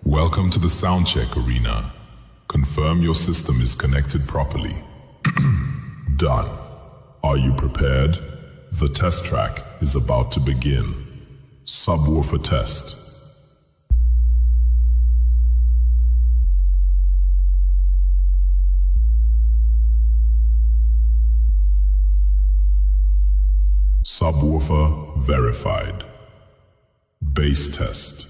Welcome to the soundcheck arena. Confirm your system is connected properly. Done. Are you prepared? The test track is about to begin. Subwoofer test. Subwoofer verified. Bass test.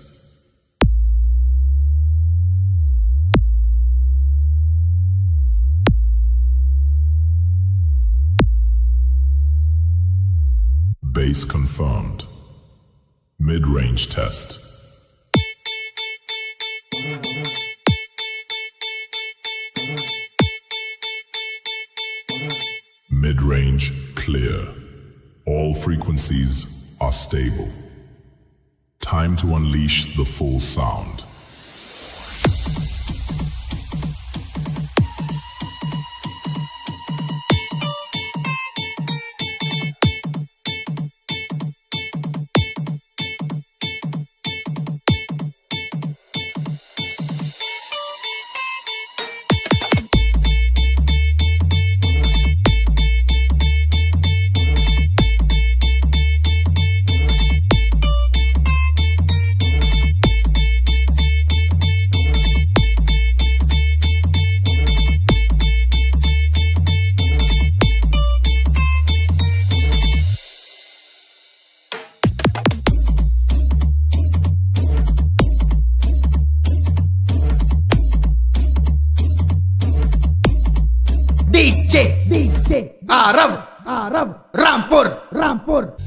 Bass confirmed. Mid-range test. Mid-range clear. All frequencies are stable. Time to unleash the full sound. DJ Rampur